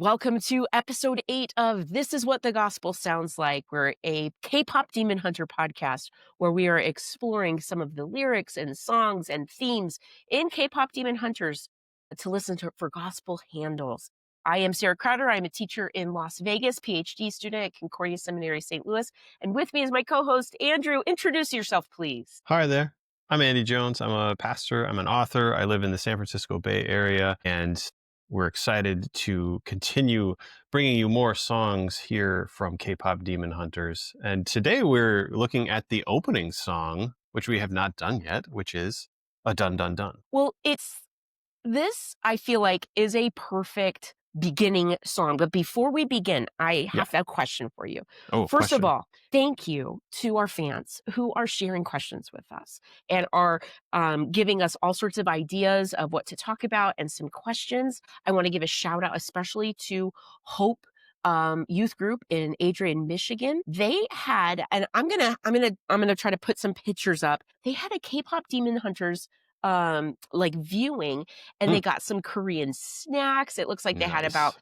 Welcome to episode 8 of This Is What the Gospel Sounds Like. We're a K-pop Demon Hunter podcast where we are exploring some of the lyrics and songs and themes in K-pop Demon Hunters to listen to for gospel handles. I am Sarah Crowder. I'm a teacher in Las Vegas, PhD student at Concordia Seminary, St. Louis. And with me is my co-host, Andrew. Introduce yourself, please. Hi there. I'm Andy Jones. I'm a pastor. I'm an author. I live in the San Francisco Bay Area, and we're excited to continue bringing you more songs here from K-pop Demon Hunters. And today we're looking at the opening song, which we have not done yet, which is a Dun Dun Dun. Well, this, I feel like, is a perfect beginning song. But before we begin, I have a question for you. First of all, thank you to our fans who are sharing questions with us and are giving us all sorts of ideas of what to talk about and some questions. I want to give a shout out especially to Hope youth group in Adrian, Michigan. They had, and I'm gonna try to put some pictures up. They had a K-pop Demon Hunters viewing, and they got some Korean snacks. It looks like they had about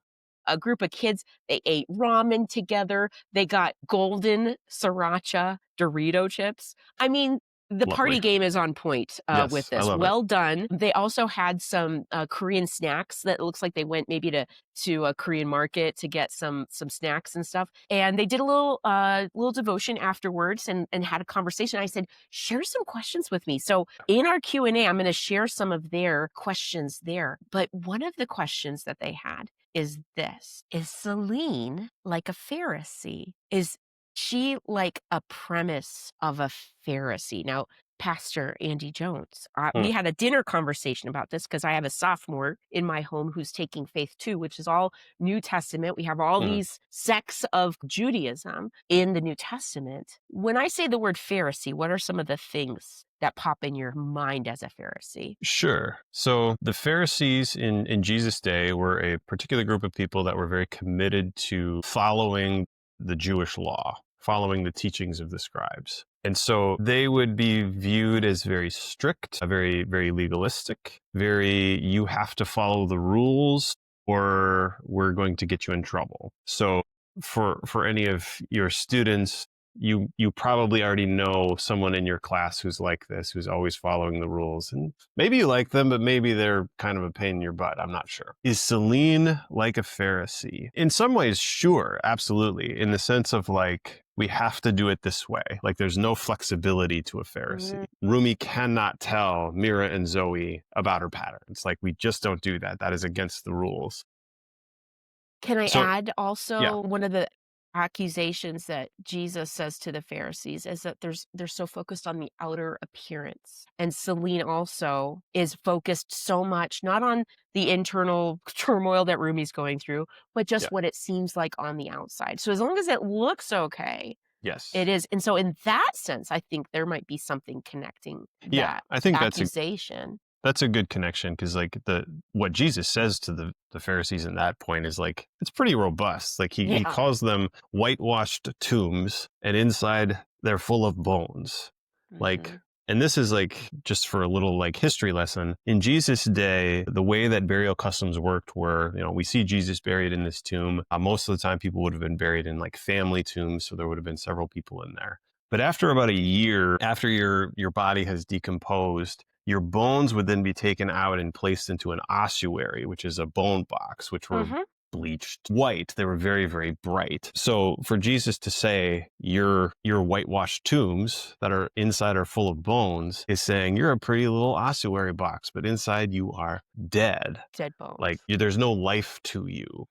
a group of kids. They ate ramen together. They got golden sriracha Dorito chips. I mean, the party game is on point with this. Well done. They also had some Korean snacks that looks like they went maybe to a Korean market to get some snacks and stuff. And they did a little devotion afterwards and had a conversation. I said, share some questions with me. So in our Q&A, I'm going to share some of their questions there. But one of the questions that they had is this: is Celine like a Pharisee? Is she like a premise of a Pharisee? Now, Pastor Andy Jones, we had a dinner conversation about this because I have a sophomore in my home who's taking Faith too, which is all New Testament. We have all these sects of Judaism in the New Testament. When I say the word Pharisee, what are some of the things that pop in your mind as a Pharisee? Sure. So the Pharisees in Jesus' day were a particular group of people that were very committed to following the Jewish law, following the teachings of the scribes. And so they would be viewed as very strict, very, very legalistic, you have to follow the rules or we're going to get you in trouble. So for any of your students, you probably already know someone in your class who's like this, who's always following the rules. And maybe you like them, but maybe they're kind of a pain in your butt. I'm not sure. Is Celine like a Pharisee? In some ways, sure, absolutely. In the sense of like, we have to do it this way. Like there's no flexibility to a Pharisee. Rumi cannot tell Mira and Zoe about her patterns. Like we just don't do that. That is against the rules. Can I add also one of the accusations that Jesus says to the Pharisees is that they're so focused on the outer appearance. And Celine also is focused so much, not on the internal turmoil that Rumi's going through, but just what it seems like on the outside. So as long as it looks okay, it is. And so in that sense, I think there might be something connecting that I think accusation. That's a good connection because like what Jesus says to the Pharisees in that point is like, it's pretty robust. Like he calls them whitewashed tombs and inside they're full of bones. Like, and this is like, just for a little like history lesson, in Jesus' day, the way that burial customs worked were, we see Jesus buried in this tomb. Most of the time people would have been buried in like family tombs. So there would have been several people in there. But after about a year, after your body has decomposed, your bones would then be taken out and placed into an ossuary, which is a bone box, which were bleached white. They were very, very bright. So for Jesus to say your whitewashed tombs that are inside are full of bones is saying you're a pretty little ossuary box, but inside you are dead. Dead bones. Like there's no life to you.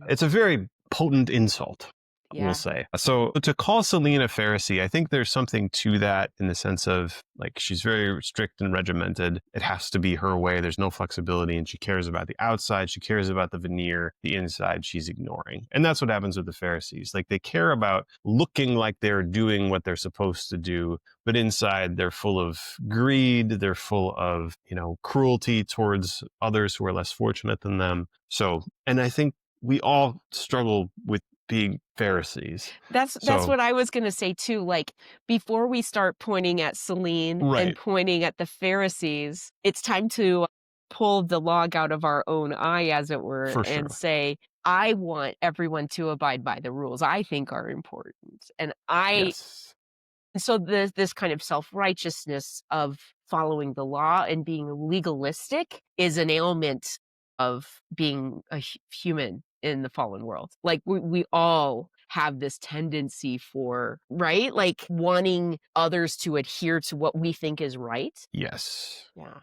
It's a very potent insult. We'll say. So to call Celine a Pharisee, I think there's something to that in the sense of like, she's very strict and regimented. It has to be her way. There's no flexibility and she cares about the outside. She cares about the veneer. The inside she's ignoring. And that's what happens with the Pharisees. Like they care about looking like they're doing what they're supposed to do, but inside they're full of greed. They're full of, cruelty towards others who are less fortunate than them. So, and I think we all struggle with being Pharisees. That's what I was going to say too. Like before we start pointing at Celine and pointing at the Pharisees, it's time to pull the log out of our own eye, as it were, For and sure. say, I want everyone to abide by the rules I think are important. Yes. So this kind of self-righteousness of following the law and being legalistic is an ailment of being a human in the fallen world. Like, we all have this tendency for, right? Like, wanting others to adhere to what we think is right. Yes. Yeah.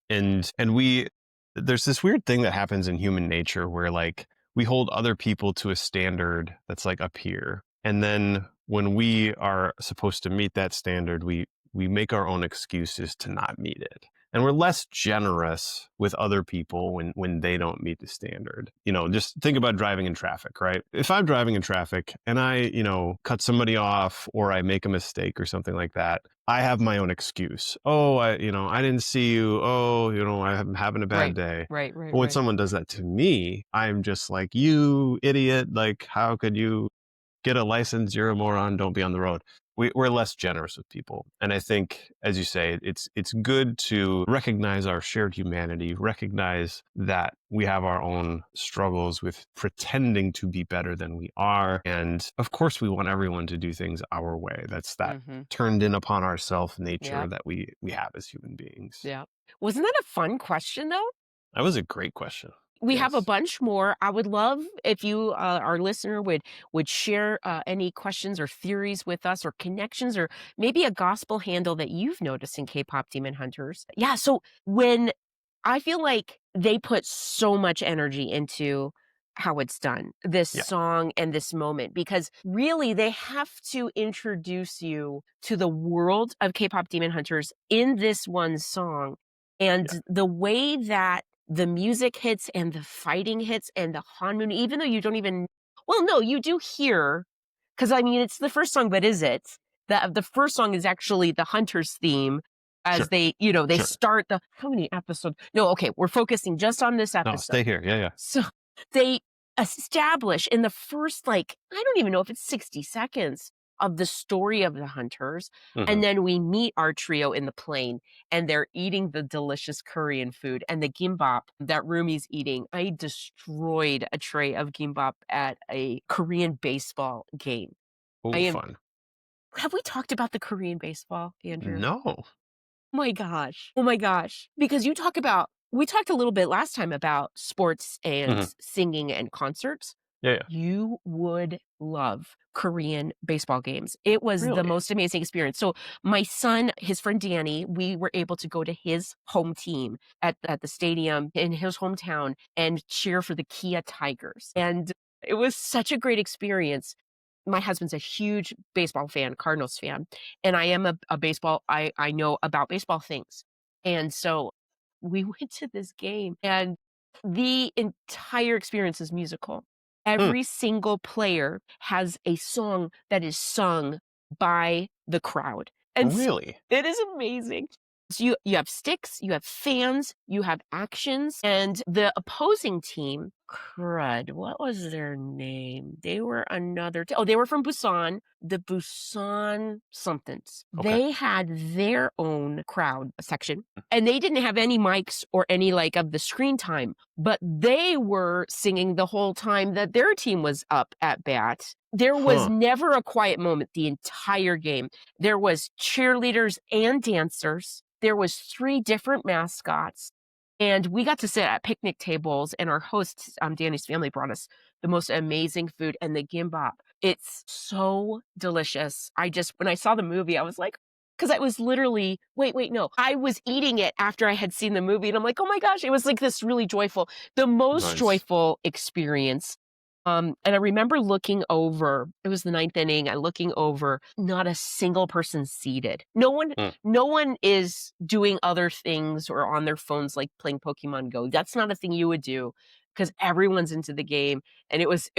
And we there's this weird thing that happens in human nature where like we hold other people to a standard that's like up here. And then when we are supposed to meet that standard, we make our own excuses to not meet it. And we're less generous with other people when they don't meet the standard. Just think about driving in traffic, right? If I'm driving in traffic and I, cut somebody off or I make a mistake or something like that, I have my own excuse. Oh, I didn't see you. Oh, I'm having a bad Right. day. Right, right, But when right. someone does that to me, I'm just like, you idiot. Like, how could you get a license? You're a moron. Don't be on the road. We're less generous with people. And I think, as you say, it's good to recognize our shared humanity, recognize that we have our own struggles with pretending to be better than we are. And of course, we want everyone to do things our way. That's that Mhm. turned in upon ourself nature Yep. that we have as human beings. Yeah. Wasn't that a fun question, though? That was a great question. We have a Yes. bunch more. I would love if you, our listener, would share any questions or theories with us, or connections, or maybe a gospel handle that you've noticed in K-pop Demon Hunters. Yeah. So when I feel like they put so much energy into how it's done, this Yeah. song and this moment, because really they have to introduce you to the world of K-pop Demon Hunters in this one song. And Yeah. the way that the music hits and the fighting hits and the Hanmoon, even though you don't even, well, no, you do hear, because I mean, it's the first song, but is it? The first song is actually the Hunter's theme, as Sure. they Sure. start the, how many episodes? No, okay, we're focusing just on this No, episode. stay here. Yeah. Yeah. So they establish in the first, like, I don't even know if it's 60 seconds of the story of the hunters. Mm-hmm. And then we meet our trio in the plane, and they're eating the delicious Korean food and the gimbap that Rumi's eating. I destroyed a tray of gimbap at a Korean baseball game. I Oh, am, fun. have we talked about the Korean baseball, Andrew? No. My gosh. Oh my gosh. Because we talked a little bit last time about sports and Mm-hmm. singing and concerts. Yeah. Yeah. You would love Korean baseball games. It was the Really? most amazing experience. So my son, his friend Danny, we were able to go to his home team at the stadium in his hometown and cheer for the Kia Tigers. And it was such a great experience. My husband's a huge baseball fan, Cardinals fan, and I am a baseball, I know about baseball things. And so we went to this game, and the entire experience is musical. Hmm. Every single player has a song that is sung by the crowd, and Really? it is amazing. So you have sticks, you have fans, you have actions, and the opposing team, crud, what was their name? They were another oh, they were from Busan, the Busan somethings. Okay. They had their own crowd section, and they didn't have any mics or any, like, of the screen time, but they were singing the whole time that their team was up at bat. There was Huh. never a quiet moment the entire game. There was cheerleaders and dancers. There was 3 different mascots, and we got to sit at picnic tables, and our hosts, Danny's family, brought us the most amazing food and the gimbap. It's so delicious. When I saw the movie, I was like, because I was literally, wait, no. I was eating it after I had seen the movie, and I'm like, "Oh my gosh," it was like this really joyful, the most Nice. joyful experience. And I remember looking over, it was the ninth inning, and looking over, not a single person seated. Mm. No one is doing other things or on their phones, like playing Pokemon Go. That's not a thing you would do, because everyone's into the game, and it was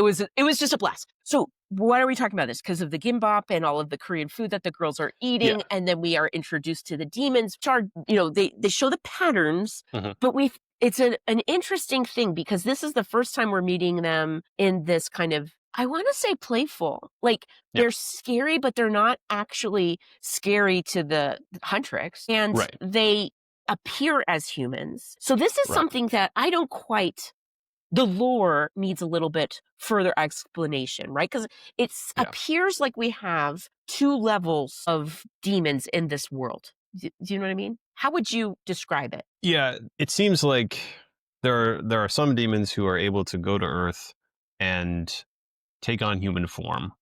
just a blast. So why are we talking about this? Because of the gimbap and all of the Korean food that the girls are Yeah. eating, and then we are introduced to the demons, which are, they show the patterns, Mm-hmm. but it's an interesting thing, because this is the first time we're meeting them in this kind of, I wanna say, playful. Like, Yeah. they're scary, but they're not actually scary to the Huntrix, and Right. they appear as humans. So this is Right. something that I don't quite, the lore needs a little bit further explanation, right? Because it Yeah. appears like we have two levels of demons in this world. Do you know what I mean? How would you describe it? Yeah. It seems like there are some demons who are able to go to Earth and take on human form,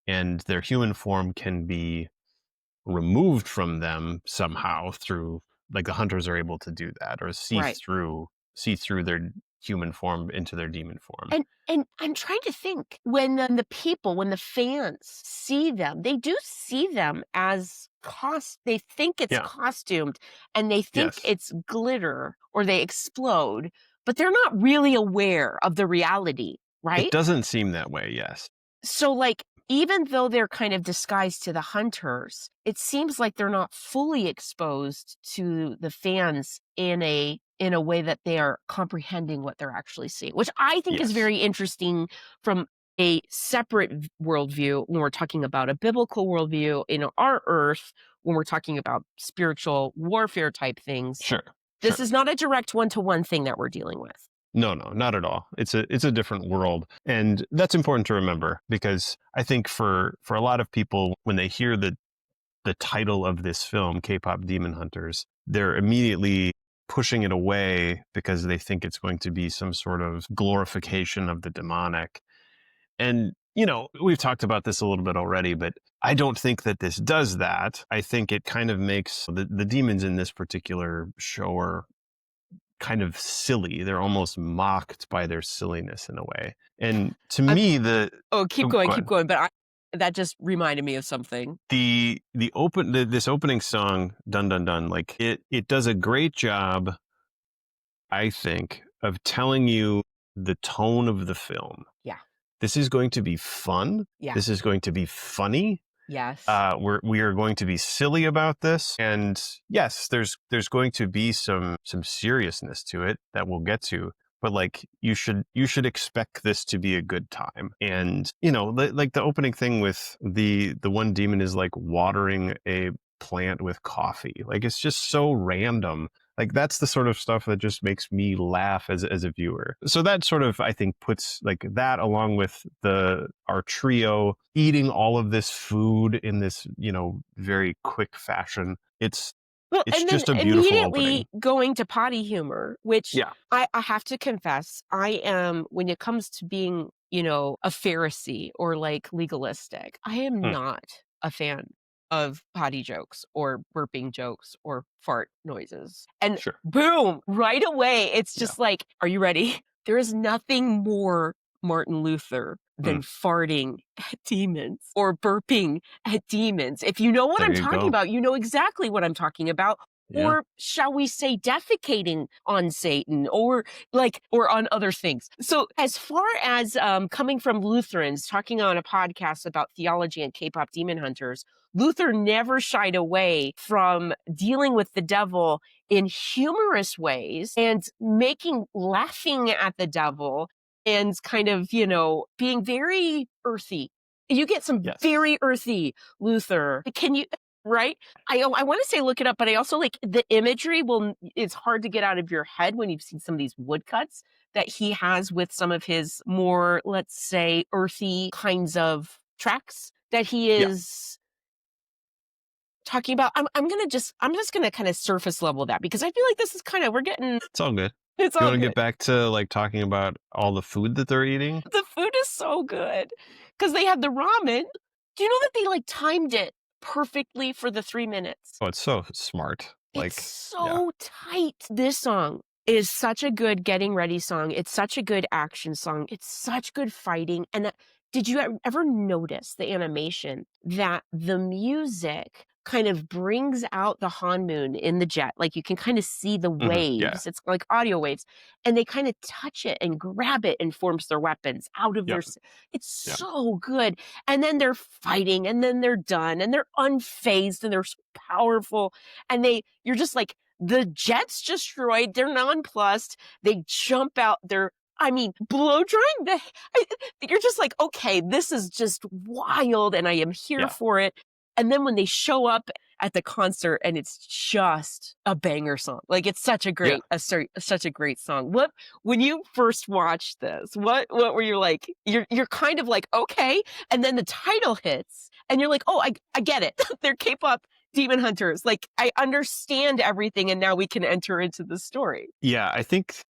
and their human form can be removed from them somehow through, like, the hunters are able to do that, or Right. see through their human form into their demon form. And I'm trying to think when the people, when the fans see them, they do see them as they think it's Yeah. costumed and they think Yes. it's glitter or they explode, but they're not really aware of the reality, It right? doesn't seem that way. Yes. So, like, even though they're kind of disguised to the hunters, it seems like they're not fully exposed to the fans in a way that they are comprehending what they're actually seeing, which I think is Yes. very interesting from a separate worldview when we're talking about a biblical worldview in our earth, when we're talking about spiritual warfare type things. Sure. This Sure. is not a direct one-to-one thing that we're dealing with. No, no, not at all. It's a different world, and that's important to remember, because I think for a lot of people, when they hear the title of this film, K-pop Demon Hunters, they're immediately pushing it away because they think it's going to be some sort of glorification of the demonic. And, we've talked about this a little bit already, but I don't think that this does that. I think it kind of makes the demons in this particular show are kind of silly. They're almost mocked by their silliness in a way. And to I'm me, Oh, go keep ahead. going, but that just reminded me of something. This opening song, Dun Dun Dun, like, it does a great job, I think, of telling you the tone of the film. Yeah. This is going to be fun. Yeah. This is going to be funny. Yes. We are going to be silly about this, and yes, there's going to be some seriousness to it that we'll get to. But, like, you should expect this to be a good time. And, like the opening thing with the one demon is like watering a plant with coffee. Like, it's just so random. Like, that's the sort of stuff that just makes me laugh as a viewer. So that sort of, I think, puts, like, that along with our trio eating all of this food in this, very quick fashion. Well, It's and then just a beautiful opening. immediately going to potty humor, which Yeah. I have to confess, I am, when it comes to being, a Pharisee or like legalistic, I am Hmm. not a fan of potty jokes or burping jokes or fart noises. And Sure. boom, right away, it's Yeah. just like, are you ready? There is nothing more Martin Luther Hmm. than farting at demons or burping at demons. If you know what There I'm you talking go. about, you know exactly what I'm talking about. Yeah. Or shall we say defecating on Satan or on other things. So as far as coming from Lutherans talking on a podcast about theology and K-pop demon hunters, Luther never shied away from dealing with the devil in humorous ways and laughing at the devil and kind of, being very earthy. You get some Yes. very earthy Luther. Can you, right? I want to say look it up, but I also like the imagery it's hard to get out of your head when you've seen some of these woodcuts that he has with some of his more, let's say, earthy kinds of tracks that he Yeah. is talking about. I'm just gonna kind of surface level that because I feel like this is kind of It's all good. it's You all want to get good. back to, like, talking about all the food that they're eating? The food is so good because they had the ramen. Do you know that they like timed it perfectly for the 3 minutes? Oh, it's so smart. It's Like, yeah. so tight. This song is such a good getting ready song. It's such a good action song. It's such good fighting. And did you ever notice the animation that the music kind of brings out the Hanmoon in the jet? Like you can kind of see the Yeah. waves. It's like audio waves. And they kind of touch it and grab it and forms their weapons out of Yep. it's Yep. so good. And then they're fighting and then they're done and they're unfazed and they're so powerful and you're just like, the jet's destroyed, they're nonplussed, they jump out, blow drying you're just like, okay, this is just wild and I am here Yeah. for it. And then when they show up at the concert and it's just a banger song. Like it's such a Yeah. such a great song. When you first watched this, what were you like? You're kind of like, okay, and then the title hits and you're like, oh, I get it. They're K-pop demon hunters. Like I understand everything and now we can enter into the story. Yeah,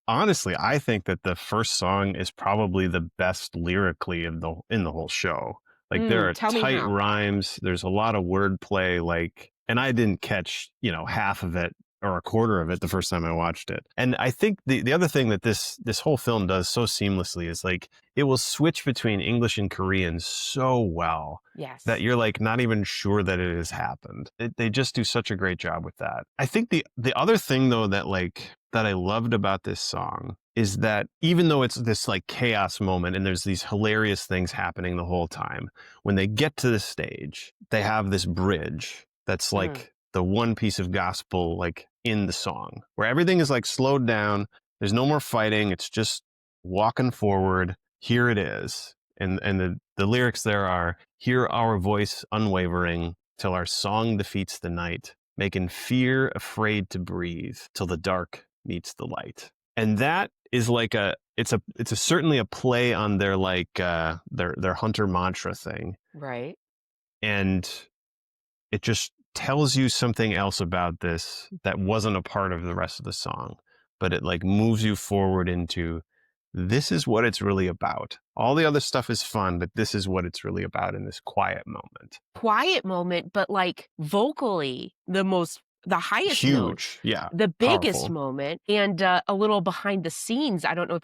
honestly, I think that the first song is probably the best lyrically in the whole show. Like there are Tell me tight how. rhymes, there's a lot of wordplay, like, and I didn't catch, half of it or a quarter of it the first time I watched it. And I think the other thing that this whole film does so seamlessly is like it will switch between English and Korean so well that Yes. you're like not even sure that it has happened. They just do such a great job with that. I think the other thing though that I loved about this song is that even though it's this like chaos moment and there's these hilarious things happening the whole time, when they get to the stage, they have this bridge that's Mm. like the one piece of gospel like in the song where everything is like slowed down. There's no more fighting. It's just walking forward. Here it is. And the lyrics there are, hear our voice unwavering till our song defeats the night, making fear afraid to breathe till the dark meets the light. And that is like it's certainly a play on their like their hunter mantra thing. Right. And it just tells you something else about this that wasn't a part of the rest of the song, but it like moves you forward into this is what it's really about. All the other stuff is fun, but this is what it's really about in this quiet moment. Quiet moment, but like vocally the highest note, Huge. Yeah. the biggest Powerful. moment, and a little behind the scenes. I don't know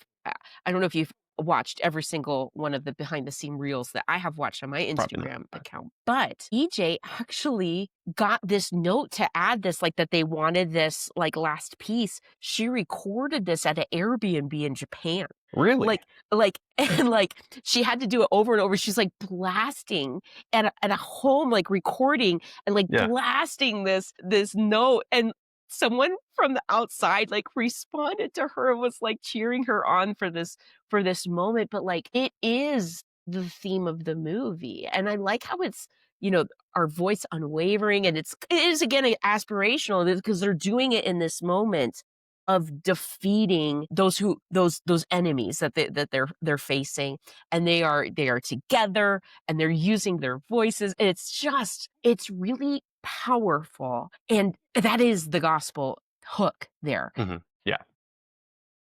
if you've watched every single one of the behind the scene reels that I have watched on my Probably Instagram not. account, but EJ actually got this note to add this, like that they wanted this like last piece. She recorded this at an Airbnb in Japan. Really? Like and like she had to do it over and over. She's like blasting at a home, like recording and like Yeah. blasting this note. And someone from the outside like responded to her and was like cheering her on for this moment. But like it is the theme of the movie. And I like how it's, our voice unwavering and it is again aspirational because they're doing it in this moment of defeating those enemies that they're facing, and they are together and they're using their voices. And it's really powerful, and that is the gospel hook there. Mm-hmm. Yeah.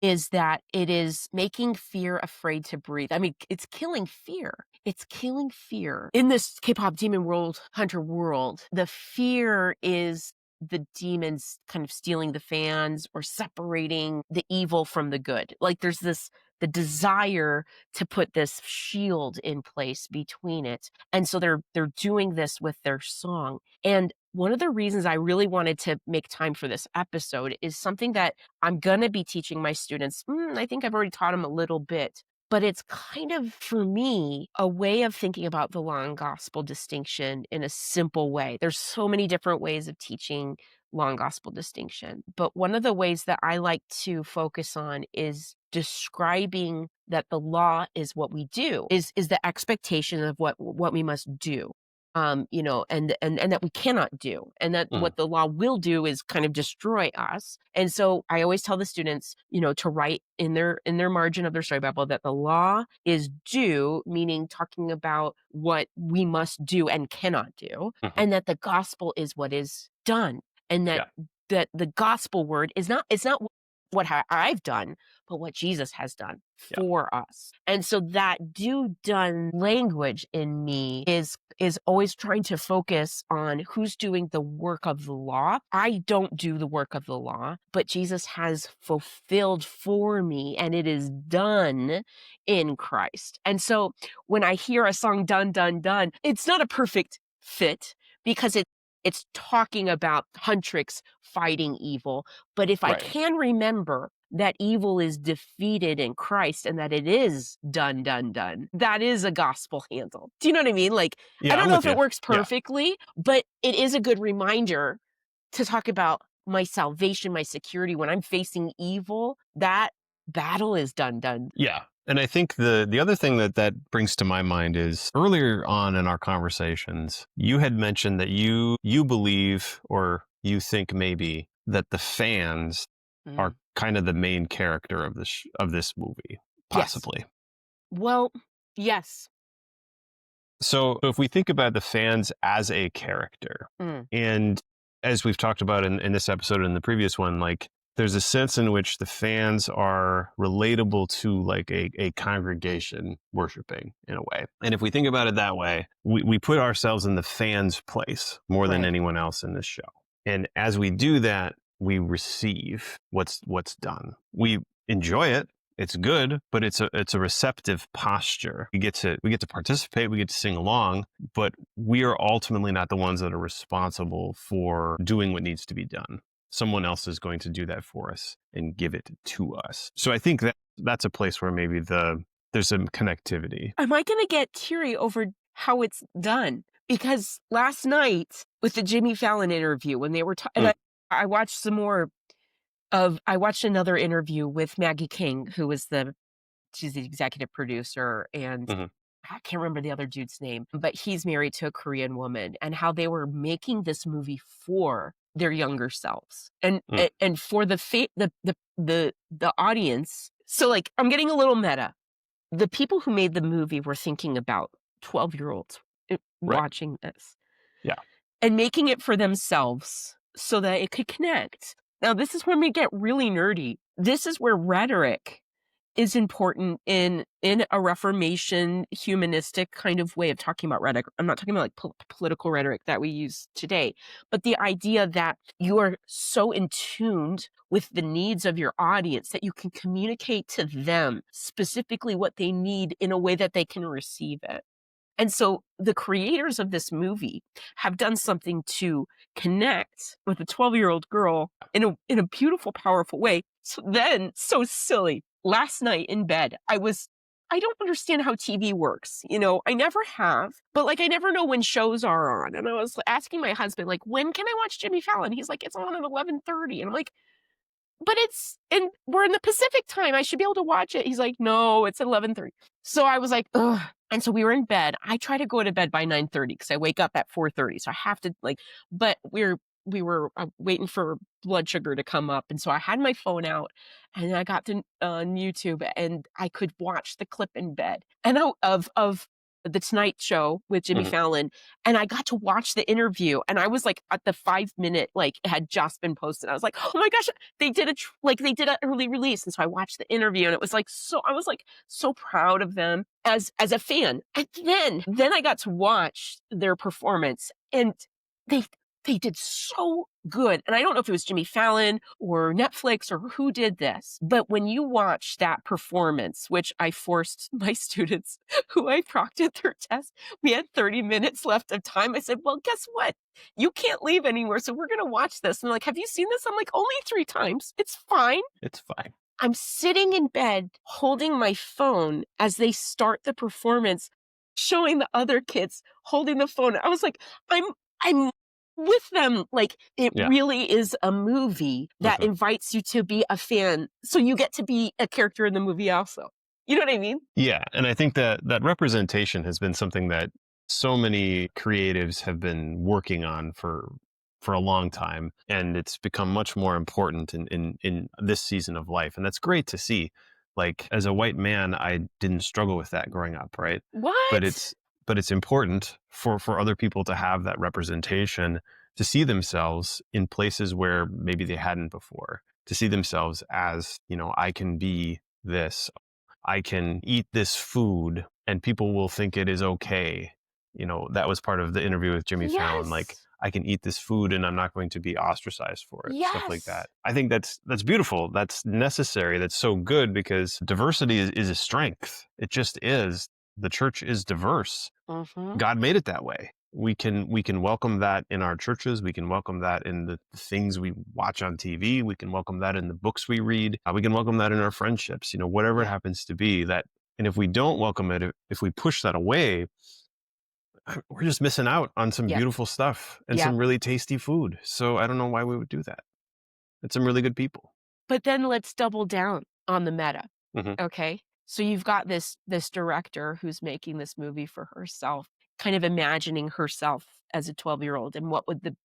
Is that it is making fear afraid to breathe. I mean, it's killing fear. It's killing fear. In this K-pop demon world, hunter world, the fear is the demons kind of stealing the fans or separating the evil from the good. Like there's the desire to put this shield in place between it. And so they're doing this with their song. And one of the reasons I really wanted to make time for this episode is something that I'm going to be teaching my students. I think I've already taught them a little bit, but it's kind of, for me, a way of thinking about the law and gospel distinction in a simple way. There's so many different ways of teaching law and gospel distinction, but one of the ways that I like to focus on is describing that the law is what we do, is the expectation of what we must do. And that we cannot do, and that Mm. what the law will do is kind of destroy us. And so I always tell the students, to write in their margin of their study Bible that the law is do, meaning talking about what we must do and cannot do, Mm-hmm. and that the gospel is what is done, and that Yeah. that the gospel word is not, it's not what I've done, but what Jesus has done Yeah. for us. And so that do done language in me is always trying to focus on who's doing the work of the law. I don't do the work of the law, but Jesus has fulfilled for me, and it is done in Christ. And so when I hear a song done, done, done, it's not a perfect fit because it's talking about Huntrix fighting evil. But if I Right. can remember that evil is defeated in Christ and that it is done, done, done, that is a gospel handle. Do you know what I mean? Like, Yeah, I don't I'm know with if it you. works Yeah. perfectly, but it is a good reminder to talk about my salvation, my security. When I'm facing evil, that battle is done, done. Yeah. And I think the other thing that brings to my mind is earlier on in our conversations, you had mentioned that you believe, or you think maybe, that the fans are Mm. kind of the main character of this movie, Yes. possibly. Well, yes. So if we think about the fans as a character, Mm. and as we've talked about in this episode and in the previous one, like there's a sense in which the fans are relatable to like a congregation worshiping in a way. And if we think about it that way, we put ourselves in the fans' place more than Right. anyone else in this show. And as we do that, we receive what's done. We enjoy it. It's good, but it's a receptive posture. We get to participate, we get to sing along, but we are ultimately not the ones that are responsible for doing what needs to be done. Someone else is going to do that for us and give it to us. So I think that's a place where maybe there's some connectivity. Am I gonna get teary over how it's done? Because last night with the Jimmy Fallon interview when they were and Mm, I watched some more I watched another interview with Maggie King, who was she's the executive producer, and mhm, I can't remember the other dude's name, but he's married to a Korean woman, and how they were making this movie for their younger selves and mm, and for the audience. So, like, I'm getting a little meta. The people who made the movie were thinking about 12-year-olds right. watching this Yeah. and making it for themselves so that it could connect. Now, this is when we get really nerdy. This is where rhetoric is important in a Reformation humanistic kind of way of talking about rhetoric. I'm not talking about like political rhetoric that we use today, but the idea that you are so in tuned with the needs of your audience that you can communicate to them specifically what they need in a way that they can receive it. And so the creators of this movie have done something to connect with a 12-year-old girl in a beautiful, powerful way. So then, so silly. Last night in bed, I don't understand how TV works. You know, I never have, but like I never know when shows are on. And I was asking my husband, like, when can I watch Jimmy Fallon? He's like, it's on at 11:30. And I'm like, but we're in the Pacific time. I should be able to watch it. He's like, "No, it's 11:30." So I was like, "Ugh." And so we were in bed. I try to go to bed by 9:30 because I wake up at 4:30. So I have to like, but we were waiting for blood sugar to come up. And so I had my phone out and I got to YouTube and I could watch the clip in bed and of the Tonight Show with Jimmy Mhm. Fallon. And I got to watch the interview and I was like at the 5 minute, like it had just been posted. I was like, oh my gosh, they did they did an early release. And so I watched the interview and it was like, I was like so proud of them as a fan. And then I got to watch their performance and they, they did so good. And I don't know if it was Jimmy Fallon or Netflix or who did this, but when you watch that performance, which I forced my students who I proctored their test, we had 30 minutes left of time. I said, well, guess what? You can't leave anywhere. So we're going to watch this. And they're like, have you seen this? I'm like, only 3 times. It's fine. It's fine. I'm sitting in bed holding my phone as they start the performance, showing the other kids holding the phone. I was like, I'm with them. Like it Yeah. really is a movie that Mhm. invites you to be a fan. So you get to be a character in the movie also. You know what I mean? Yeah, and I think that representation has been something that so many creatives have been working on for a long time, and it's become much more important in this season of life, and that's great to see. Like as a white man, I didn't struggle with that growing up, right? But What? it's important for other people to have that representation, to see themselves in places where maybe they hadn't before, to see themselves as, I can be this. I can eat this food and people will think it is okay. That was part of the interview with Jimmy Fallon. Like, Yes. I can eat this food and I'm not going to be ostracized for it. Stuff like Yes. that. I think that's beautiful. That's necessary. That's so good because diversity is a strength. It just is. The church is diverse. Mm-hmm. God made it that way. We can welcome that in our churches. We can welcome that in the things we watch on TV. We can welcome that in the books we read. We can welcome that in our friendships. Whatever it Yeah. happens to be. That, and if we don't welcome it, if we push that away, we're just missing out on some Yep. beautiful stuff and Yep. some really tasty food. So I don't know why we would do that. It's some really good people. But then let's double down on the meta. Hmm. Okay. So you've got this director who's making this movie for herself, kind of imagining herself as a 12-year-old and what would the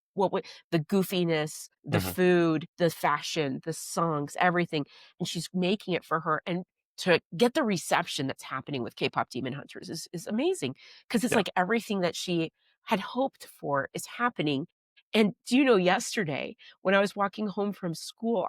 goofiness, the Mhm. food, the fashion, the songs, everything, and she's making it for her, and to get the reception that's happening with K-pop Demon Hunters is amazing because it's Yeah. like everything that she had hoped for is happening. And do you know, yesterday when I was walking home from school,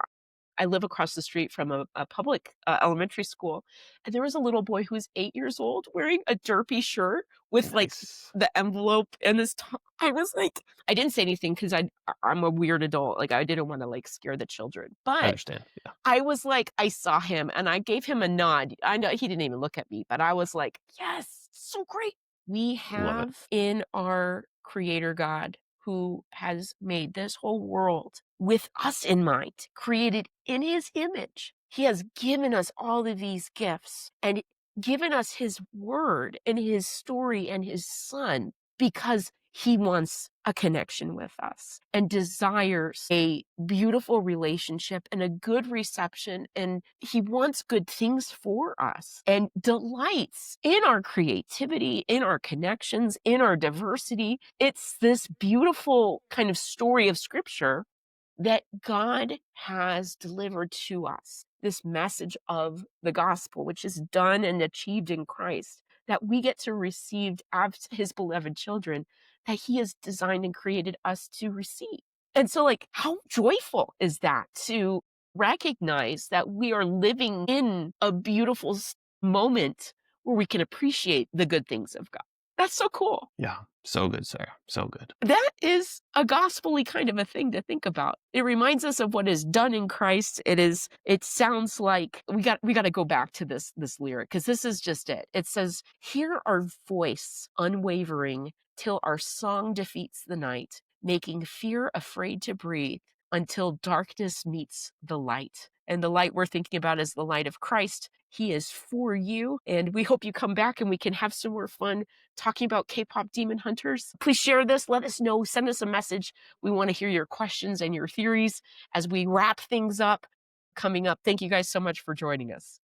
I live across the street from a public, elementary school, and there was a little boy who was 8 years old wearing a derpy shirt with, like, Nice. the envelope and this to I was like, I didn't say anything 'cause I'm a weird adult, like, I didn't wanna, like, scare the children, I but understand. Yeah. I was like, I saw him and I gave him a nod. I know he didn't even look at me, but I was like, "Yes, so great." We Love it. have in our creator God, who has made this whole world with us in mind, created in his image. He has given us all of these gifts and given us his word and his story and his son because he wants a connection with us and desires a beautiful relationship and a good reception. And he wants good things for us and delights in our creativity, in our connections, in our diversity. It's this beautiful kind of story of scripture that God has delivered to us, this message of the gospel, which is done and achieved in Christ, that we get to receive as his beloved children, that he has designed and created us to receive. And so, like, how joyful is that to recognize that we are living in a beautiful moment where we can appreciate the good things of God? That's so cool. Yeah. So good, Sarah. So good. That is a gospel-y kind of a thing to think about. It reminds us of what is done in Christ. It sounds like we gotta go back to this lyric because this is just it. It says, "Hear our voice unwavering till our song defeats the night, making fear afraid to breathe until darkness meets the light." And the light we're thinking about is the light of Christ. He is for you, and we hope you come back and we can have some more fun talking about K-pop Demon Hunters. Please share this. Let us know. Send us a message. We want to hear your questions and your theories as we wrap things up coming up. Thank you guys so much for joining us.